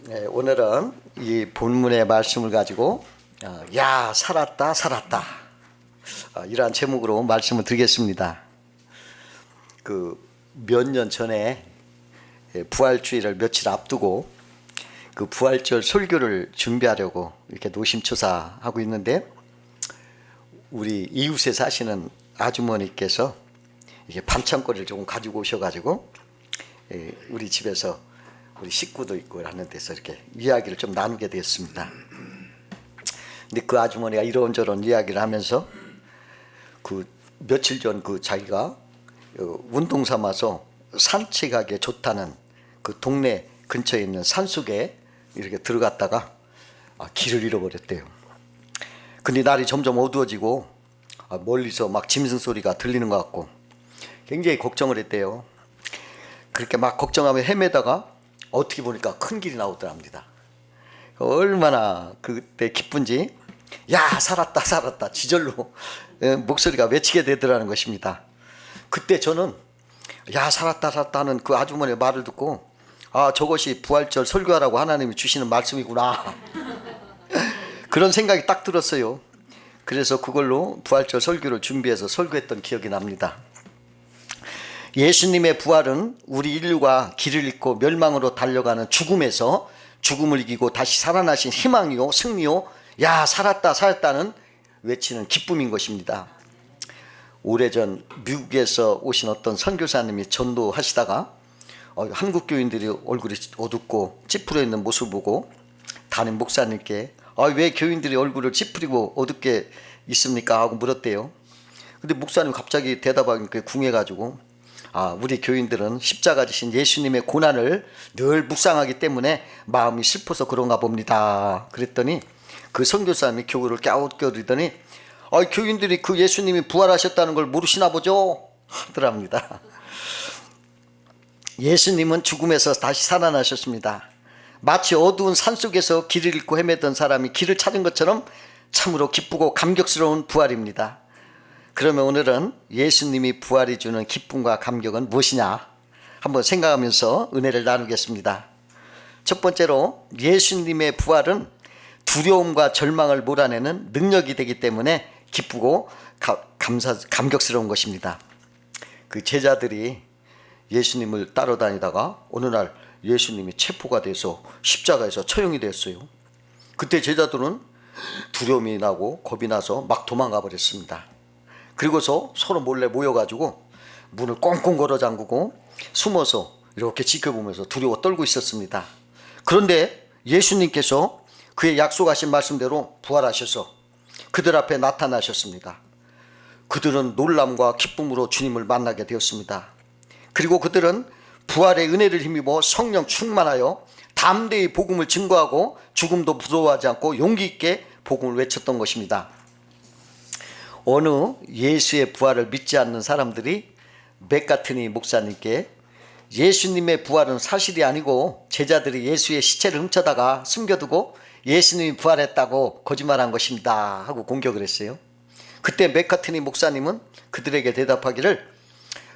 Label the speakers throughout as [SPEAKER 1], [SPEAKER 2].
[SPEAKER 1] 네, 오늘은 이 본문의 말씀을 가지고 야 살았다 살았다 이러한 제목으로 말씀을 드리겠습니다. 그 몇 년 전에 부활주일을 며칠 앞두고 그 부활절 설교를 준비하려고 이렇게 노심초사하고 있는데, 우리 이웃에 사시는 아주머니께서 이게 반찬거리를 조금 가지고 오셔가지고 우리 집에서 우리 식구도 있고 하는 데서 이렇게 이야기를 좀 나누게 되었습니다. 근데 그 아주머니가 이런저런 이야기를 하면서 그 며칠 전 그 자기가 운동 삼아서 산책하기에 좋다는 그 동네 근처에 있는 산속에 이렇게 들어갔다가 길을 잃어버렸대요. 근데 날이 점점 어두워지고 멀리서 막 짐승 소리가 들리는 것 같고 굉장히 걱정을 했대요. 그렇게 막 걱정하며 헤매다가 어떻게 보니까 큰 길이 나오더랍니다. 얼마나 그때 기쁜지 야 살았다 살았다 지절로 목소리가 외치게 되더라는 것입니다. 그때 저는 야 살았다 살았다 하는 그 아주머니의 말을 듣고 저것이 부활절 설교하라고 하나님이 주시는 말씀이구나 그런 생각이 딱 들었어요. 그래서 그걸로 부활절 설교를 준비해서 설교했던 기억이 납니다. 예수님의 부활은 우리 인류가 길을 잃고 멸망으로 달려가는 죽음에서 죽음을 이기고 다시 살아나신 희망이요 승리요 야 살았다 살았다는 외치는 기쁨인 것입니다. 오래전 미국에서 오신 어떤 선교사님이 전도하시다가 한국 교인들이 얼굴이 어둡고 찌푸려 있는 모습을 보고 담임 목사님께 왜 교인들이 얼굴을 찌푸리고 어둡게 있습니까? 하고 물었대요. 근데 목사님 갑자기 대답하니까 궁해가지고 우리 교인들은 십자가 지신 예수님의 고난을 늘 묵상하기 때문에 마음이 슬퍼서 그런가 봅니다. 그랬더니 그 선교사님이 교구를 갸웃거리더니 교인들이 그 예수님이 부활하셨다는 걸 모르시나 보죠? 하더랍니다. 예수님은 죽음에서 다시 살아나셨습니다. 마치 어두운 산속에서 길을 잃고 헤매던 사람이 길을 찾은 것처럼 참으로 기쁘고 감격스러운 부활입니다. 그러면 오늘은 예수님이 부활이 주는 기쁨과 감격은 무엇이냐 한번 생각하면서 은혜를 나누겠습니다. 첫 번째로 예수님의 부활은 두려움과 절망을 몰아내는 능력이 되기 때문에 기쁘고 감격스러운 것입니다. 그 제자들이 예수님을 따라다니다가 어느 날 예수님이 체포가 돼서 십자가에서 처형이 됐어요. 그때 제자들은 두려움이 나고 겁이 나서 막 도망가 버렸습니다. 그리고서 서로 몰래 모여가지고 문을 꽁꽁 걸어 잠그고 숨어서 이렇게 지켜보면서 두려워 떨고 있었습니다. 그런데 예수님께서 그의 약속하신 말씀대로 부활하셔서 그들 앞에 나타나셨습니다. 그들은 놀람과 기쁨으로 주님을 만나게 되었습니다. 그리고 그들은 부활의 은혜를 힘입어 성령 충만하여 담대히 복음을 증거하고 죽음도 무서워하지 않고 용기 있게 복음을 외쳤던 것입니다. 어느 예수의 부활을 믿지 않는 사람들이 맥카트니 목사님께 예수님의 부활은 사실이 아니고 제자들이 예수의 시체를 훔쳐다가 숨겨두고 예수님이 부활했다고 거짓말한 것입니다 하고 공격을 했어요. 그때 맥카트니 목사님은 그들에게 대답하기를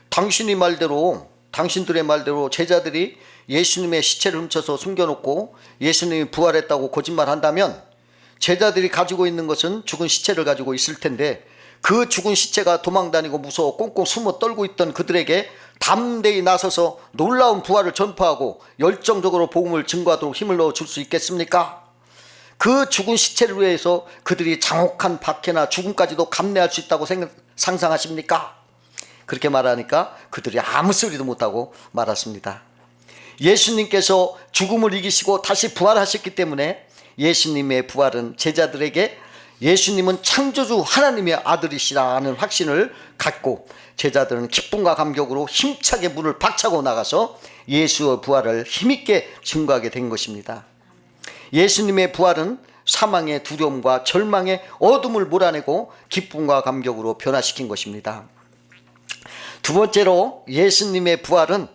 [SPEAKER 1] 당신들의 말대로 제자들이 예수님의 시체를 훔쳐서 숨겨놓고 예수님이 부활했다고 거짓말한다면 제자들이 가지고 있는 것은 죽은 시체를 가지고 있을 텐데 그 죽은 시체가 도망다니고 무서워 꽁꽁 숨어 떨고 있던 그들에게 담대히 나서서 놀라운 부활을 전파하고 열정적으로 복음을 증거하도록 힘을 넣어줄 수 있겠습니까? 그 죽은 시체를 위해서 그들이 장혹한 박해나 죽음까지도 감내할 수 있다고 상상하십니까? 그렇게 말하니까 그들이 아무 소리도 못하고 말았습니다. 예수님께서 죽음을 이기시고 다시 부활하셨기 때문에 예수님의 부활은 제자들에게 예수님은 창조주 하나님의 아들이시라는 확신을 갖고 제자들은 기쁨과 감격으로 힘차게 문을 박차고 나가서 예수의 부활을 힘있게 증거하게 된 것입니다. 예수님의 부활은 사망의 두려움과 절망의 어둠을 몰아내고 기쁨과 감격으로 변화시킨 것입니다. 두 번째로 예수님의 부활은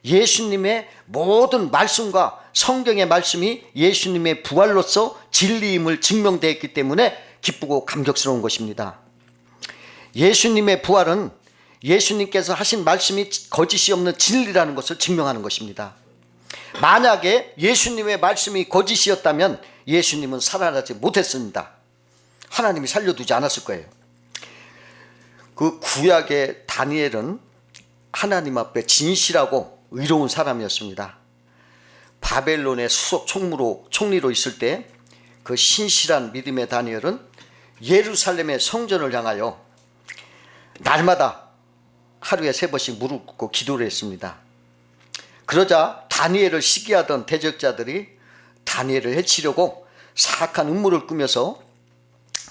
[SPEAKER 1] 예수님의 모든 말씀과 성경의 말씀이 예수님의 부활로서 진리임을 증명되었기 때문에 기쁘고 감격스러운 것입니다. 예수님의 부활은 예수님께서 하신 말씀이 거짓이 없는 진리라는 것을 증명하는 것입니다. 만약에 예수님의 말씀이 거짓이었다면 예수님은 살아나지 못했습니다. 하나님이 살려두지 않았을 거예요. 그 구약의 다니엘은 하나님 앞에 진실하고 의로운 사람이었습니다. 바벨론의 수석 총리로 있을 때 그 신실한 믿음의 다니엘은 예루살렘의 성전을 향하여 날마다 하루에 3번씩 무릎 꿇고 기도를 했습니다. 그러자 다니엘을 시기하던 대적자들이 다니엘을 해치려고 사악한 음모를 꾸며서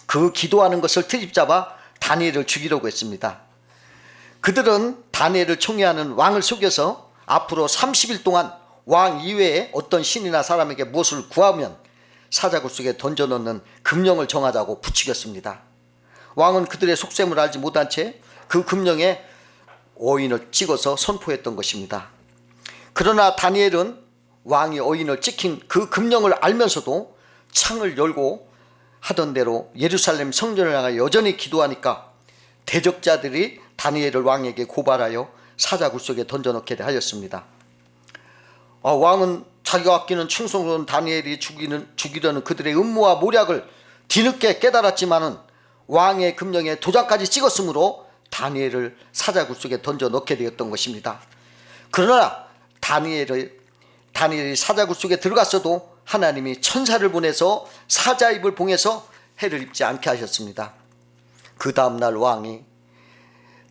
[SPEAKER 1] 그 기도하는 것을 트집잡아 다니엘을 죽이려고 했습니다. 그들은 다니엘을 총애하는 왕을 속여서 앞으로 30일 동안 왕 이외에 어떤 신이나 사람에게 무엇을 구하면 사자굴 속에 던져넣는 금령을 정하자고 부추겼습니다. 왕은 그들의 속셈을 알지 못한 채 그 금령에 어인을 찍어서 선포했던 것입니다. 그러나 다니엘은 왕이 어인을 찍힌 그 금령을 알면서도 창을 열고 하던 대로 예루살렘 성전을 향해 여전히 기도하니까 대적자들이 다니엘을 왕에게 고발하여 사자굴 속에 던져넣게 하였습니다. 왕은 자기가 아끼는 충성스러운 다니엘이 죽이려는 그들의 음모와 모략을 뒤늦게 깨달았지만은 왕의 금령에 도장까지 찍었으므로 다니엘을 사자굴 속에 던져넣게 되었던 것입니다. 그러나 다니엘이 사자굴 속에 들어갔어도 하나님이 천사를 보내서 사자 입을 봉해서 해를 입지 않게 하셨습니다. 그 다음날 왕이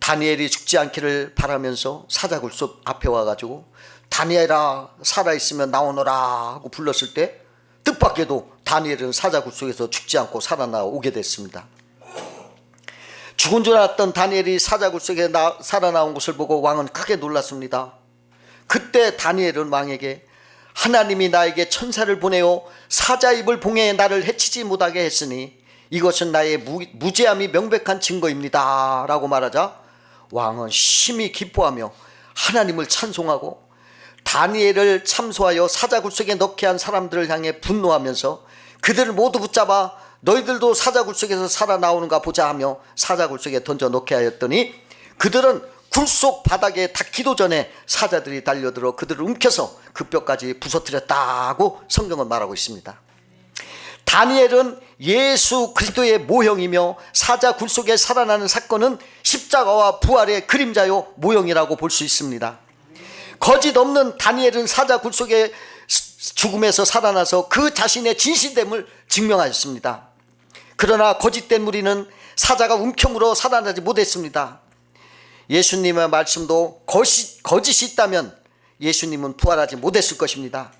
[SPEAKER 1] 다니엘이 죽지 않기를 바라면서 사자굴 속 앞에 와가지고 다니엘아 살아있으면 나오너라 하고 불렀을 때 뜻밖에도 다니엘은 사자굴 속에서 죽지 않고 살아나오게 됐습니다. 죽은 줄 알았던 다니엘이 사자굴 속에 살아나온 것을 보고 왕은 크게 놀랐습니다. 그때 다니엘은 왕에게 하나님이 나에게 천사를 보내어 사자 입을 봉해 나를 해치지 못하게 했으니 이것은 나의 무죄함이 명백한 증거입니다 라고 말하자 왕은 심히 기뻐하며 하나님을 찬송하고 다니엘을 참소하여 사자굴 속에 넣게 한 사람들을 향해 분노하면서 그들을 모두 붙잡아 너희들도 사자굴 속에서 살아나오는가 보자 하며 사자굴 속에 던져 넣게 하였더니 그들은 굴 속 바닥에 닿기도 전에 사자들이 달려들어 그들을 움켜서 그 뼈까지 부서뜨렸다고 성경은 말하고 있습니다. 다니엘은 예수 그리스도의 모형이며 사자 굴 속에 살아나는 사건은 십자가와 부활의 그림자요 모형이라고 볼 수 있습니다. 거짓 없는 다니엘은 사자 굴 속에 죽음에서 살아나서 그 자신의 진실됨을 증명하였습니다. 그러나 거짓된 무리는 사자가 움켜물어 살아나지 못했습니다. 예수님의 말씀도 거짓이 있다면 예수님은 부활하지 못했을 것입니다.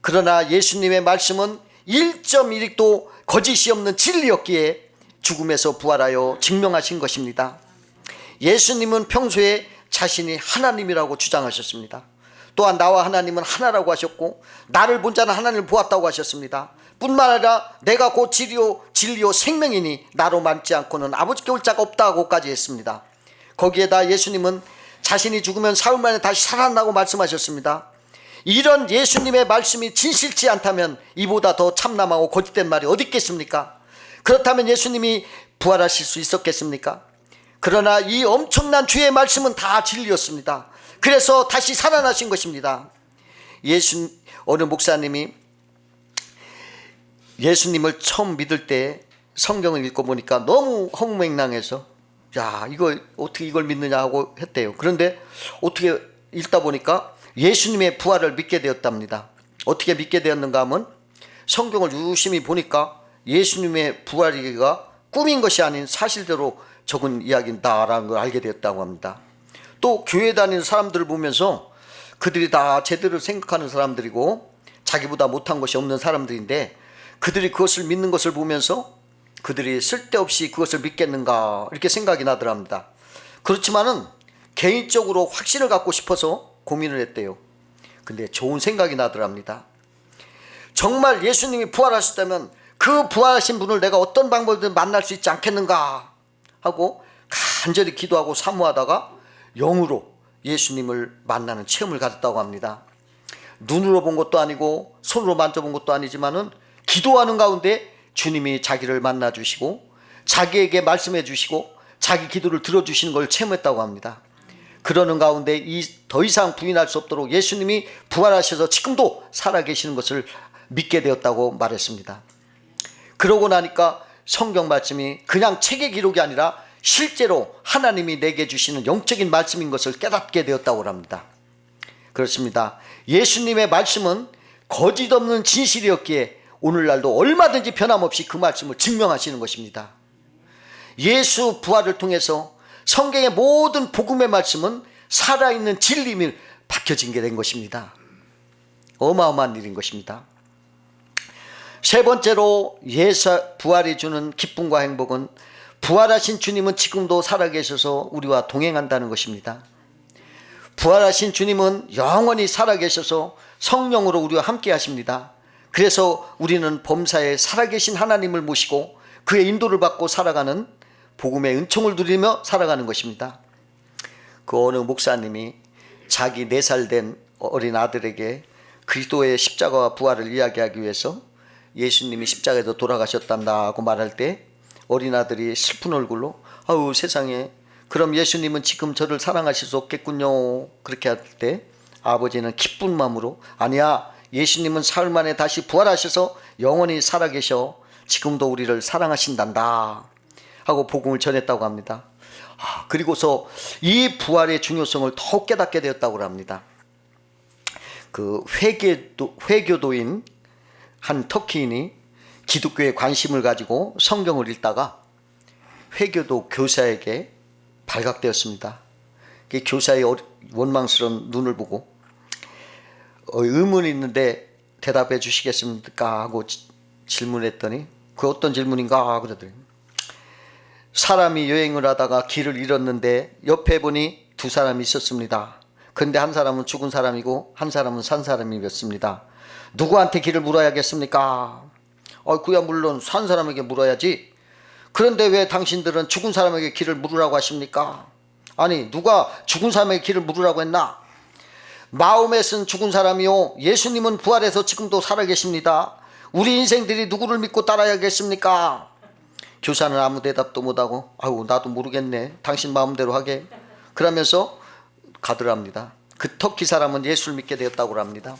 [SPEAKER 1] 그러나 예수님의 말씀은 1.1도 거짓이 없는 진리였기에 죽음에서 부활하여 증명하신 것입니다. 예수님은 평소에 자신이 하나님이라고 주장하셨습니다. 또한 나와 하나님은 하나라고 하셨고 나를 본 자는 하나님을 보았다고 하셨습니다. 뿐만 아니라 내가 곧 진리요 생명이니 나로 만지 않고는 아버지께 올 자가 없다고까지 했습니다. 거기에다 예수님은 자신이 죽으면 사흘 만에 다시 살아난다고 말씀하셨습니다. 이런 예수님의 말씀이 진실치 않다면 이보다 더 참남하고 거짓된 말이 어디 있겠습니까? 그렇다면 예수님이 부활하실 수 있었겠습니까? 그러나 이 엄청난 주의 말씀은 다 진리였습니다. 그래서 다시 살아나신 것입니다. 어느 목사님이 예수님을 처음 믿을 때 성경을 읽고 보니까 너무 허무맹랑해서 야 이거 어떻게 이걸 믿느냐 하고 했대요. 그런데 어떻게 읽다 보니까 예수님의 부활을 믿게 되었답니다. 어떻게 믿게 되었는가 하면 성경을 유심히 보니까 예수님의 부활이가 꿈인 것이 아닌 사실대로 적은 이야기다라는 걸 알게 되었다고 합니다. 또 교회 다니는 사람들을 보면서 그들이 다 제대로 생각하는 사람들이고 자기보다 못한 것이 없는 사람들인데 그들이 그것을 믿는 것을 보면서 그들이 쓸데없이 그것을 믿겠는가 이렇게 생각이 나더랍니다. 그렇지만은 개인적으로 확신을 갖고 싶어서 고민을 했대요. 근데 좋은 생각이 나더랍니다. 정말 예수님이 부활하셨다면 그 부활하신 분을 내가 어떤 방법이든 만날 수 있지 않겠는가 하고 간절히 기도하고 사모하다가 영으로 예수님을 만나는 체험을 가졌다고 합니다. 눈으로 본 것도 아니고 손으로 만져본 것도 아니지만은 기도하는 가운데 주님이 자기를 만나 주시고 자기에게 말씀해 주시고 자기 기도를 들어주시는 걸 체험했다고 합니다. 그러는 가운데 더 이상 부인할 수 없도록 예수님이 부활하셔서 지금도 살아계시는 것을 믿게 되었다고 말했습니다. 그러고 나니까 성경 말씀이 그냥 책의 기록이 아니라 실제로 하나님이 내게 주시는 영적인 말씀인 것을 깨닫게 되었다고 합니다. 그렇습니다. 예수님의 말씀은 거짓 없는 진실이었기에 오늘날도 얼마든지 변함없이 그 말씀을 증명하시는 것입니다. 예수 부활을 통해서 성경의 모든 복음의 말씀은 살아있는 진리임이 밝혀진 게 된 것입니다. 어마어마한 일인 것입니다. 세 번째로 예수 부활이 주는 기쁨과 행복은 부활하신 주님은 지금도 살아계셔서 우리와 동행한다는 것입니다. 부활하신 주님은 영원히 살아계셔서 성령으로 우리와 함께 하십니다. 그래서 우리는 범사에 살아계신 하나님을 모시고 그의 인도를 받고 살아가는 복음의 은총을 누리며 살아가는 것입니다. 그 어느 목사님이 자기 4살 된 어린 아들에게 그리스도의 십자가와 부활을 이야기하기 위해서 예수님이 십자가에서 돌아가셨단다고 말할 때 어린 아들이 슬픈 얼굴로 아우 세상에 그럼 예수님은 지금 저를 사랑하실 수 없겠군요. 그렇게 할 때 아버지는 기쁜 마음으로 아니야, 예수님은 사흘 만에 다시 부활하셔서 영원히 살아계셔 지금도 우리를 사랑하신단다 하고 복음을 전했다고 합니다. 그리고서 이 부활의 중요성을 더욱 깨닫게 되었다고 합니다. 그 회교도인 한 터키인이 기독교에 관심을 가지고 성경을 읽다가 회교도 교사에게 발각되었습니다. 그 교사의 원망스러운 눈을 보고 의문이 있는데 대답해 주시겠습니까? 하고 질문했더니 그 어떤 질문인가 그러더니 사람이 여행을 하다가 길을 잃었는데 옆에 보니 2사람이 있었습니다. 근데 한 사람은 죽은 사람이고 한 사람은 산 사람이었습니다. 누구한테 길을 물어야겠습니까? 그야 물론 산 사람에게 물어야지. 그런데 왜 당신들은 죽은 사람에게 길을 물으라고 하십니까? 아니 누가 죽은 사람에게 길을 물으라고 했나? 마음에선 죽은 사람이요 예수님은 부활해서 지금도 살아계십니다. 우리 인생들이 누구를 믿고 따라야겠습니까? 교사는 아무 대답도 못하고 아유 나도 모르겠네 당신 마음대로 하게 그러면서 가더랍니다. 그 터키 사람은 예수를 믿게 되었다고 합니다.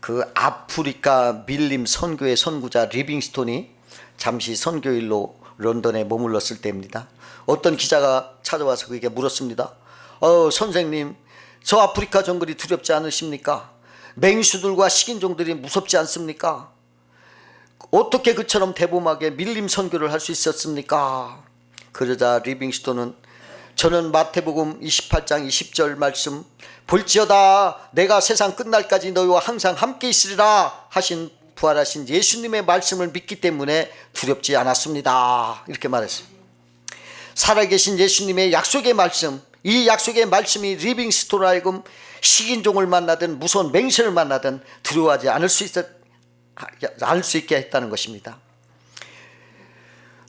[SPEAKER 1] 그 아프리카 밀림 선교의 선구자 리빙스톤이 잠시 선교일로 런던에 머물렀을 때입니다. 어떤 기자가 찾아와서 그에게 물었습니다. 선생님 저 아프리카 정글이 두렵지 않으십니까? 맹수들과 식인종들이 무섭지 않습니까? 어떻게 그처럼 대범하게 밀림 선교를 할 수 있었습니까? 그러자 리빙스톤은 저는 마태복음 28장 20절 말씀 볼지어다 내가 세상 끝날까지 너희와 항상 함께 있으리라 하신 부활하신 예수님의 말씀을 믿기 때문에 두렵지 않았습니다. 이렇게 말했어요. 살아계신 예수님의 약속의 말씀, 이 약속의 말씀이 리빙스톤을 하여금 식인종을 만나든 무서운 맹세를 만나든 두려워하지 않을 수 있게 했다는 것입니다.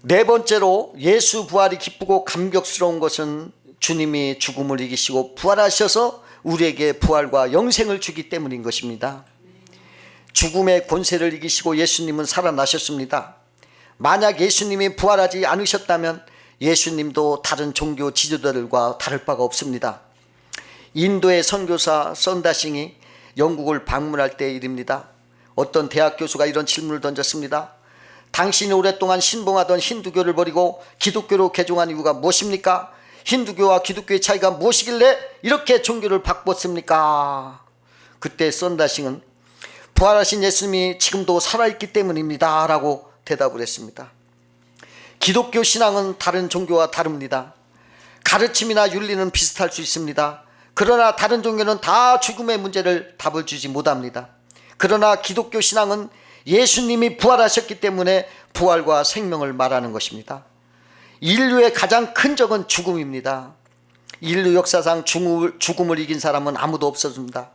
[SPEAKER 1] 네 번째로 예수 부활이 기쁘고 감격스러운 것은 주님이 죽음을 이기시고 부활하셔서 우리에게 부활과 영생을 주기 때문인 것입니다. 죽음의 권세를 이기시고 예수님은 살아나셨습니다. 만약 예수님이 부활하지 않으셨다면 예수님도 다른 종교 지도자들과 다를 바가 없습니다. 인도의 선교사 썬다싱이 영국을 방문할 때 일입니다. 어떤 대학 교수가 이런 질문을 던졌습니다. 당신이 오랫동안 신봉하던 힌두교를 버리고 기독교로 개종한 이유가 무엇입니까? 힌두교와 기독교의 차이가 무엇이길래 이렇게 종교를 바꿨습니까? 그때 썬다싱은 부활하신 예수님이 지금도 살아있기 때문입니다 라고 대답을 했습니다. 기독교 신앙은 다른 종교와 다릅니다. 가르침이나 윤리는 비슷할 수 있습니다. 그러나 다른 종교는 다 죽음의 문제를 답을 주지 못합니다. 그러나 기독교 신앙은 예수님이 부활하셨기 때문에 부활과 생명을 말하는 것입니다. 인류의 가장 큰 적은 죽음입니다. 인류 역사상 죽음을 이긴 사람은 아무도 없었습니다.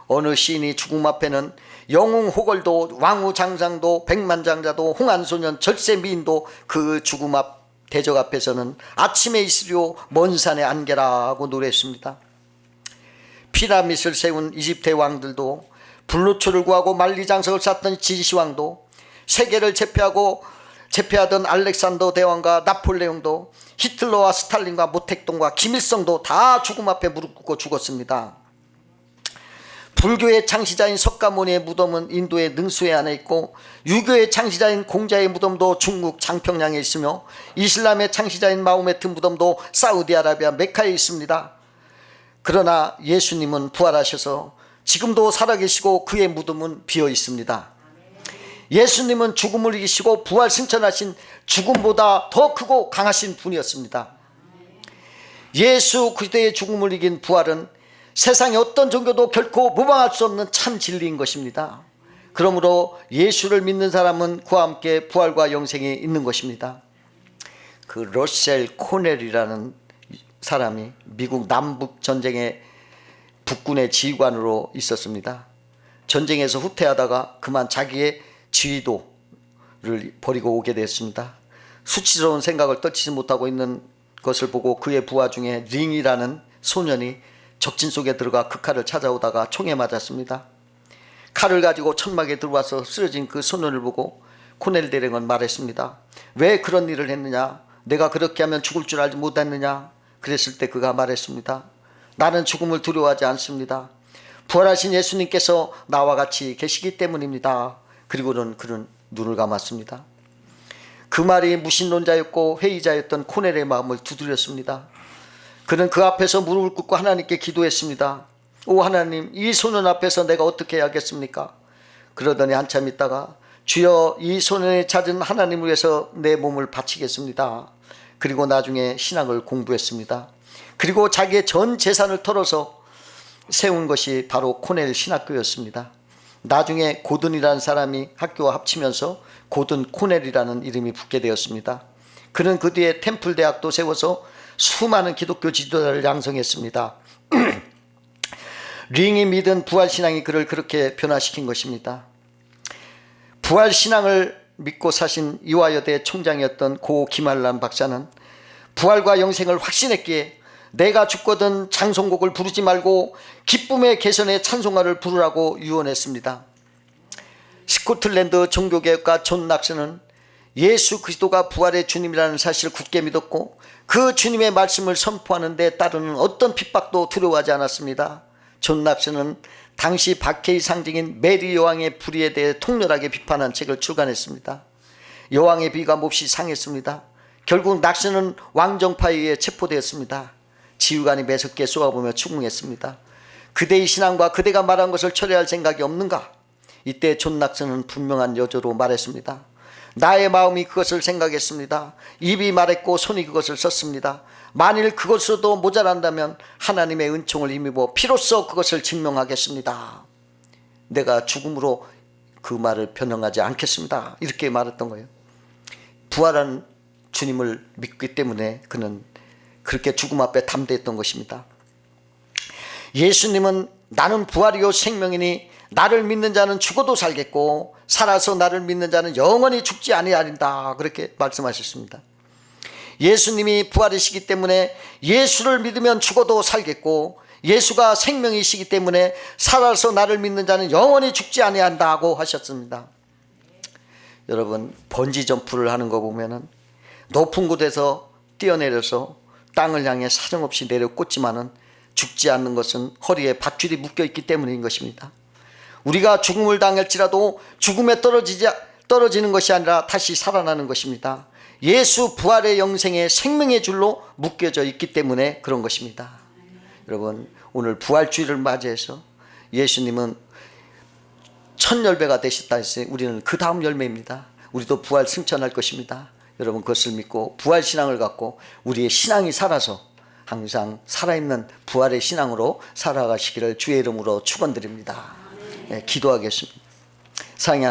[SPEAKER 1] 어느 시인이 죽음 앞에는 영웅 호걸도 왕후 장상도 백만장자도 홍안소년 절세미인도 그 죽음 앞 대적 앞에서는 아침에 있으리오 먼 산에 안개라고 노래했습니다. 피라밋을 세운 이집트의 왕들도 불로초를 구하고 만리장석을 쌓던 진시황도 세계를 제패하고 제패하던 알렉산더 대왕과 나폴레옹도, 히틀러와 스탈린과 모택동과 김일성도 다 죽음 앞에 무릎 꿇고 죽었습니다. 불교의 창시자인 석가모니의 무덤은 인도의 능수에 안에 있고, 유교의 창시자인 공자의 무덤도 중국 장평양에 있으며, 이슬람의 창시자인 마호메트 무덤도 사우디아라비아 메카에 있습니다. 그러나 예수님은 부활하셔서 지금도 살아계시고 그의 무덤은 비어 있습니다. 예수님은 죽음을 이기시고 부활 승천하신 죽음보다 더 크고 강하신 분이었습니다. 예수 그리스도의 죽음을 이긴 부활은 세상의 어떤 종교도 결코 모방할 수 없는 참 진리인 것입니다. 그러므로 예수를 믿는 사람은 그와 함께 부활과 영생이 있는 것입니다. 그 러셀 코넬이라는 사람이 미국 남북 전쟁의 북군의 지휘관으로 있었습니다. 전쟁에서 후퇴하다가 그만 자기의 지휘도를 버리고 오게 되었습니다. 수치스러운 생각을 떨치지 못하고 있는 것을 보고 그의 부하 중에 링이라는 소년이 적진 속에 들어가 그 칼을 찾아오다가 총에 맞았습니다. 칼을 가지고 천막에 들어와서 쓰러진 그 소년을 보고 코넬 대령은 말했습니다. 왜 그런 일을 했느냐? 내가 그렇게 하면 죽을 줄 알지 못했느냐? 그랬을 때 그가 말했습니다. 나는 죽음을 두려워하지 않습니다. 부활하신 예수님께서 나와 같이 계시기 때문입니다. 그리고는 그는 눈을 감았습니다. 그 말이 무신론자였고 회의자였던 코넬의 마음을 두드렸습니다. 그는 그 앞에서 무릎을 꿇고 하나님께 기도했습니다. 오 하나님, 이 소년 앞에서 내가 어떻게 해야겠습니까? 그러더니 한참 있다가 주여, 이 소년이 찾은 하나님을 위해서 내 몸을 바치겠습니다. 그리고 나중에 신학을 공부했습니다. 그리고 자기의 전 재산을 털어서 세운 것이 바로 코넬 신학교였습니다. 나중에 고든이라는 사람이 학교와 합치면서 고든 코넬이라는 이름이 붙게 되었습니다. 그는 그 뒤에 템플 대학도 세워서 수많은 기독교 지도자를 양성했습니다. 링이 믿은 부활신앙이 그를 그렇게 변화시킨 것입니다. 부활신앙을 믿고 사신 이화여대 총장이었던 고 김한란 박사는 부활과 영생을 확신했기에 내가 죽거든 장송곡을 부르지 말고 기쁨의 개선의 찬송가를 부르라고 유언했습니다. 스코틀랜드 종교개혁가 존 낙스는 예수 그리스도가 부활의 주님이라는 사실을 굳게 믿었고 그 주님의 말씀을 선포하는 데 따르는 어떤 핍박도 두려워하지 않았습니다. 존 낙스는 당시 박해의 상징인 메리 여왕의 불의에 대해 통렬하게 비판한 책을 출간했습니다. 여왕의 비가 몹시 상했습니다. 결국 낙스는 왕정파에 의해 체포되었습니다. 지휘관이 매섭게 쏘아보며 추궁했습니다. 그대의 신앙과 그대가 말한 것을 철회할 생각이 없는가? 이때 존 낙스는 분명한 여조로 말했습니다. 나의 마음이 그것을 생각했습니다. 입이 말했고 손이 그것을 썼습니다. 만일 그것으로도 모자란다면 하나님의 은총을 힘입어 피로써 그것을 증명하겠습니다. 내가 죽음으로 그 말을 변형하지 않겠습니다. 이렇게 말했던 거예요. 부활한 주님을 믿기 때문에 그는 그렇게 죽음 앞에 담대했던 것입니다. 예수님은 나는 부활이요 생명이니 나를 믿는 자는 죽어도 살겠고 살아서 나를 믿는 자는 영원히 죽지 아니하리다, 그렇게 말씀하셨습니다. 예수님이 부활이시기 때문에 예수를 믿으면 죽어도 살겠고 예수가 생명이시기 때문에 살아서 나를 믿는 자는 영원히 죽지 아니한다고 하셨습니다. 여러분, 번지 점프를 하는 거 보면은 높은 곳에서 뛰어내려서 땅을 향해 사정없이 내려 꽂지만은 죽지 않는 것은 허리에 밧줄이 묶여 있기 때문인 것입니다. 우리가 죽음을 당할지라도 죽음에 떨어지는 것이 아니라 다시 살아나는 것입니다. 예수 부활의 영생의 생명의 줄로 묶여져 있기 때문에 그런 것입니다. 여러분, 오늘 부활주의를 맞이해서 예수님은 첫 열매가 되셨다 했으니 우리는 그 다음 열매입니다. 우리도 부활 승천할 것입니다. 여러분, 그것을 믿고 부활신앙을 갖고 우리의 신앙이 살아서 항상 살아있는 부활의 신앙으로 살아가시기를 주의 이름으로 축원드립니다. 네, 기도하겠습니다. 사랑하는